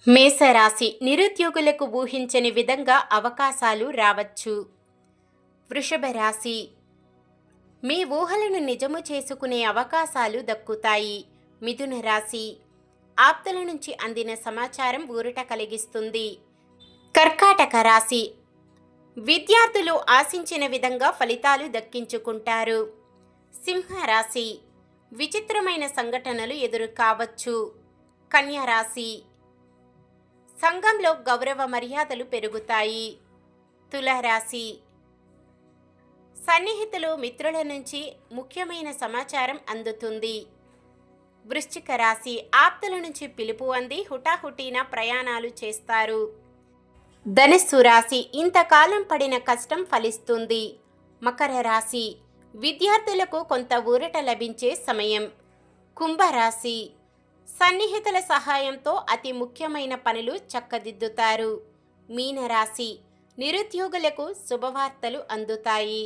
మేషరాశి నిరుద్యోగులకు ఊహించని విధంగా అవకాశాలు రావచ్చు. వృషభ రాశి మీ ఊహలను నిజము చేసుకునే అవకాశాలు దక్కుతాయి. మిథున రాశి ఆప్తుల నుంచి అందిన సమాచారం ఊరట కలిగిస్తుంది. కర్కాటక రాశి విద్యార్థులు ఆశించిన విధంగా ఫలితాలు దక్కించుకుంటారు. సింహరాశి విచిత్రమైన సంఘటనలు ఎదురు కావచ్చు. కన్యా రాశి సంఘంలో గౌరవ మర్యాదలు పెరుగుతాయి. తులారాశి సన్నిహితులు మిత్రుల నుంచి ముఖ్యమైన సమాచారం అందుతుంది. వృశ్చిక రాశి ఆప్తుల నుంచి పిలుపు అంది హుటాహుటీన ప్రయాణాలు చేస్తారు. ధనుస్సు రాశి ఇంతకాలం పడిన కష్టం ఫలిస్తుంది. మకర రాశి విద్యార్థులకు కొంత ఊరట లభించే సమయం. కుంభరాశి సన్నిహితుల సహాయంతో అతి ముఖ్యమైన పనులు చక్కదిద్దుతారు. మీనరాశి నిరుద్యోగులకు శుభవార్తలు అందుతాయి.